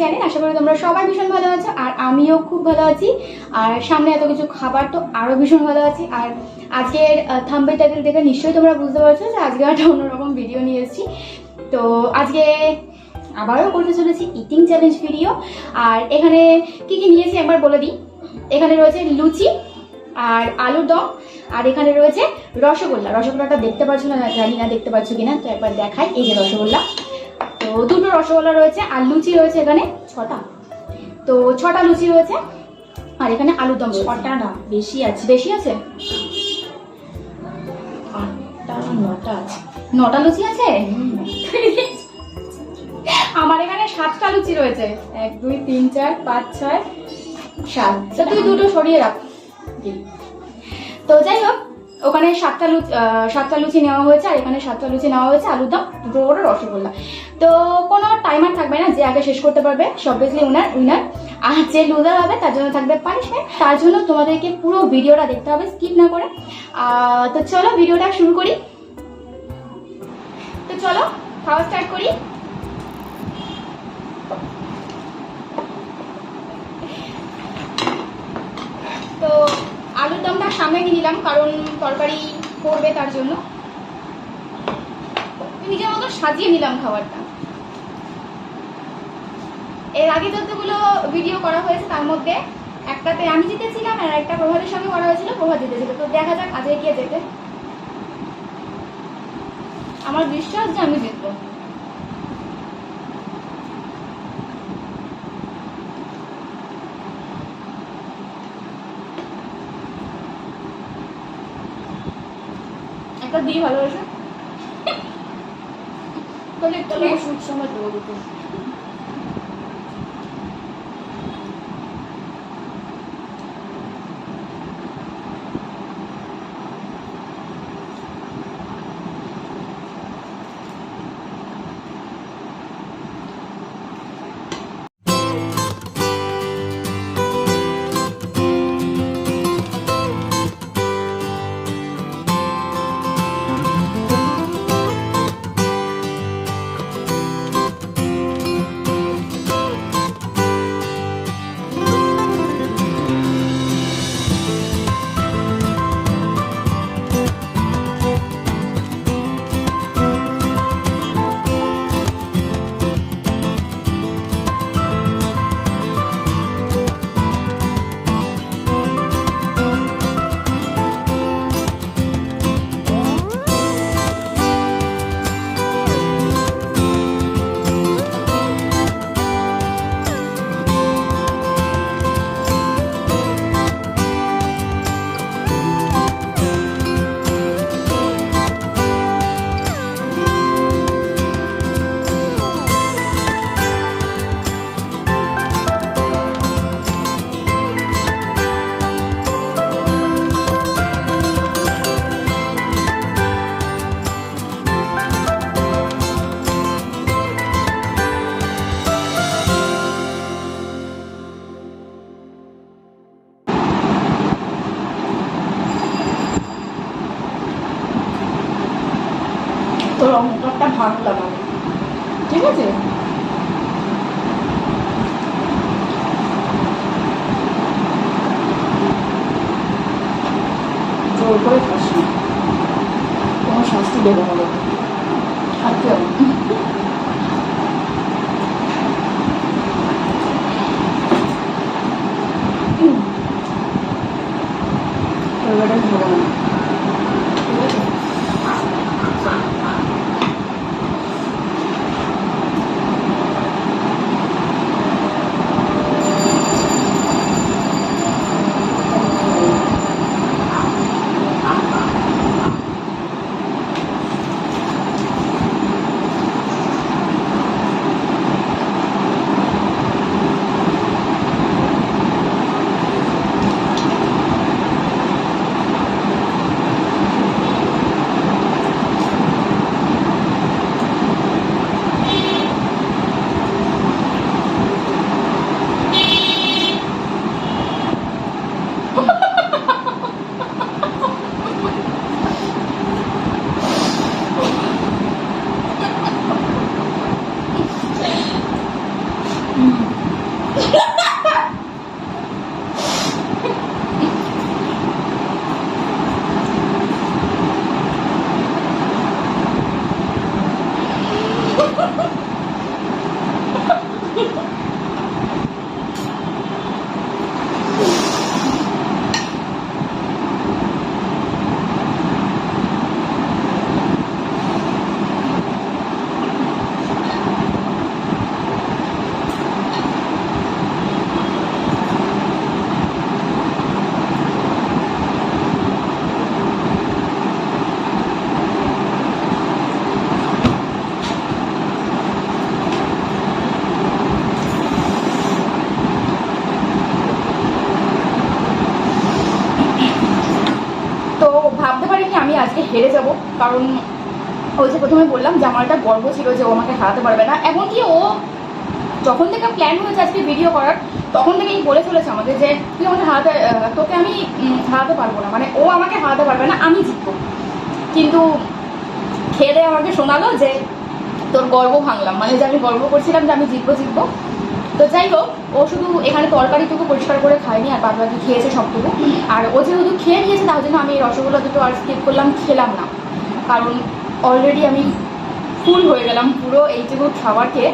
Channel. আশা করি তোমরা সবাই ভীষণ ভালো আছো আর আমিও খুব ভালো আছি। আর সামনে এত কিছু খাবার তো আরও ভীষণ ভালো আছি। আর আজকের থাম্বনেল টাইটেল দেখে নিশ্চয়ই তোমরা বুঝতে পারছো যে আজকে একটা অন্যরকম ভিডিও নিয়ে এসেছি। তো আজকে আবারও করতে চলেছি ইটিং চ্যালেঞ্জ ভিডিও। আর এখানে কি কি নিয়েছি একবার বলে দিই। এখানে রয়েছে লুচি আর আলুর দম, আর এখানে রয়েছে রসগোল্লা। রসগোল্লাটা দেখতে পাচ্ছ না, জানি না দেখতে পাচ্ছ কিনা, তো একবার দেখাই। এই যে রসগোল্লা, তো দুটো রসগোল্লা রয়েছে আর লুচি রয়েছে এখানে 6টা। তো 6টা লুচি রয়েছে আর এখানে আলুর দম 6টা না, বেশি আছে। বেশি আছে, 8টা 9টা আছে। 9টা লুচি আছে। আমার এখানে 7টা লুচি রয়েছে। 1 2 3 4 5 6 7। তো তুই দুটো সরিয়ে রাখ। তো যাই হোক, ওখানে 7টা লুচি নেওয়া হয়েছে আর এখানে 7টা লুচি নেওয়া হয়েছে, আলুর দম, দুটো করে রসগোল্লা। তো কোনো টাইমার থাকবে না, যে আগে শেষ করতে পারবে সবকিছু উইনার। আর যে লুজার হবে তার জন্য থাকবে পানিশমেন্ট। তার জন্য তোমাদেরকে পুরো ভিডিওটা দেখতে হবে, স্কিপ না করে। তো চলো ভিডিওটা শুরু করি। তো চলো খাওয়া স্টার্ট করি। তো আলুর দমটা সামনে নিয়ে নিলাম কারণ তরকারি করবে তার জন্য। নিজের মতো সাজিয়ে নিলাম খাবারটা। এর আগে যতগুলো ভিডিও করা হয়েছে তার মধ্যে একটাতে আমি জিতেছিলাম আর একটা প্রভাতের সঙ্গে করা হয়েছিল, প্রভাত জিতেছিল। তো দেখা যাক আজকে কে জেতে। আমার বিশ্বাস যে আমি জিতবো। একটা দিই ভালোবাসা তাহলে একটু ওষুধ সময় দেবো দুটো। তোর অঙ্কটা ভাঙলাম আমি, ঠিক আছে? জোর করে খাস না, কোনো শাস্তি দেবো না, খাতে হবে। তরকারিটা ভালো না, ঠিক আছে? তো ভাবতে পারিনি আমি আজকে হেরে যাব, কারণ ওই যে প্রথমে বললাম যে আমার একটা গর্ব ছিল যে ও আমাকে হারাতে পারবে না। এমনকি ও যখন থেকে প্ল্যান হয়েছে আজকে ভিডিও করার তখন থেকেই বলে চলেছে আমাকে যে তুই আমাকে তোকে আমি হারাতে পারবো না, মানে ও আমাকে হারাতে পারবে না, আমি জিতবো। কিন্তু খেলে আমাকে শোনালো যে তোর গর্ব ভাঙলাম, মানে যে আমি গর্ব করছিলাম যে আমি জিতবো। তো যাই হোক, ও শুধু এখানে তরকারিটুকু পরিষ্কার করে খায়নি, আর বাকি খেয়েছে সবটুকু। আর ও যেহেতু খেয়ে নিয়েছে তার জন্য আমি এই রসগোল্লা দুটো আর স্কিপ করলাম, খেলাম না, কারণ অলরেডি আমি ফুল হয়ে গেলাম পুরো এইটুকু খাবার খেয়ে।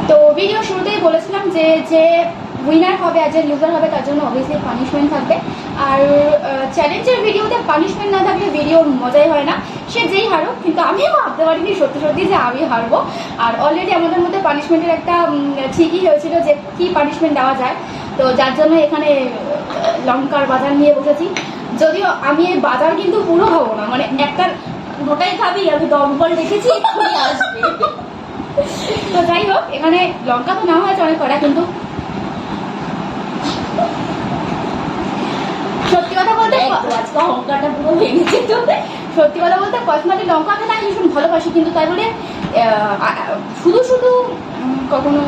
তো ভিডিও শুরুতেই বলেছিলাম যে যে উইনার হবে আর যে লুজার হবে তার জন্য অবভিয়াসলি পানিশমেন্ট থাকবে। আর চ্যালেঞ্জের ভিডিওতে পানিশমেন্ট না থাকলে ভিডিওর মজাই হয় না, সে যেই হারুক। কিন্তু আমিও ভাবতে পারিনি সত্যি যে আমি হারবো। আর অলরেডি আমাদের মধ্যে পানিশমেন্টের একটা ঠিকই হয়েছিল যে কি পানিশমেন্ট দেওয়া যায়। তো যার জন্য এখানে লঙ্কার বাজার নিয়ে বসেছি। যদিও আমি এই বাজার কিন্তু পুরো খাবো না, মানে একটা গোটাই খাবি, আমি দমকল দেখেছি আসবে। তো যাই হোক, এখানে লঙ্কা তো না হয়েছে অনেক কটা, কিন্তু সত্যি কথা বলতে আজকে লঙ্কাটা পুরো ভেঙেছে। তো সত্যি কথা বলতে পার্সোনালি লঙ্কা খেতে আমি ভীষণ ভালোবাসি, কিন্তু তাই বলে শুধু কখনো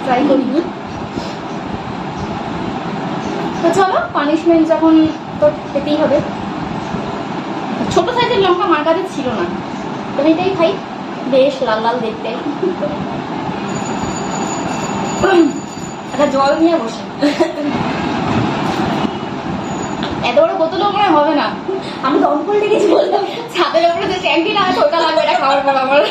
ট্রাই করিনি। তো চলো, পানিশমেন্ট যখন তো পেতেই হবে। ছোট সাইজের লঙ্কা আমার কাছে ছিল না, তো এটাই খাই, বেশ লাল লাল দেখতে। একটা জল নিয়ে বসে, এত বড় বোতলও মনে হবে না। আমি দমকল দেখেছি বললাম, ছাদের উপরে যে ট্যাঙ্কি না হয় ছোটা লাগবে এটা খাওয়ার পর আমার।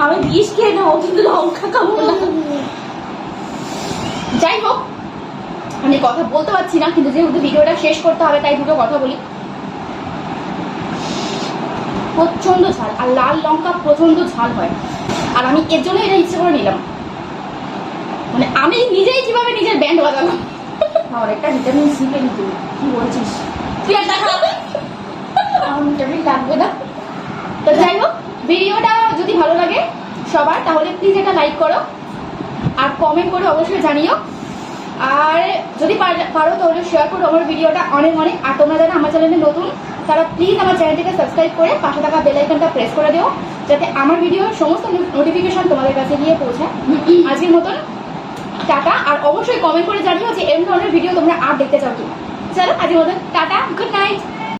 আমি বিষ খেয়ে নেবো, কিন্তু লঙ্কা খাবো না। যাই হোক, আমি কথা বলতে পারছি না, কিন্তু যেহেতু ভিডিওটা শেষ করতে হবে তাই দুটো কথা বলি। প্রচন্ড ঝাল, আর লাল লঙ্কা প্রচন্ড ঝাল হয়, আর আমি এর জন্য এটা ইচ্ছে করে নিলাম। মানে আমি নিজেই কিভাবে নিজের ব্যান্ড বাজালাম। অনেকটা ভিটামিন সি পেয়ে নিতে, কি বলছিস তুই? একটা খাবে, আমার ভিটামিন লাগবে না। তো যাই হোক, ভিডিওটা যদি ভালো লাগে সবার, তাহলে প্লিজ এটা লাইক করো আর কমেন্ট করে অবশ্যই জানিও। আর যদি পারো তাহলে শেয়ার করো আমার ভিডিওটা অনেক। আর তোমরা যারা আমার চ্যানেলে নতুন তারা প্লিজ আমার চ্যানেলটিকে সাবস্ক্রাইব করে পাশে থাকা বেল আইকনটা প্রেস করে দিও, যাতে আমার ভিডিওর সমস্ত নোটিফিকেশন তোমাদের কাছে গিয়ে পৌঁছায়। আজকের মতন টাটা, আর অবশ্যই কমেন্ট করে জানিও যে এরকম ধরনের ভিডিও তোমরা আর দেখতে চাও কিনা। চলো, আজকের মতন টাটা, গুড নাইট।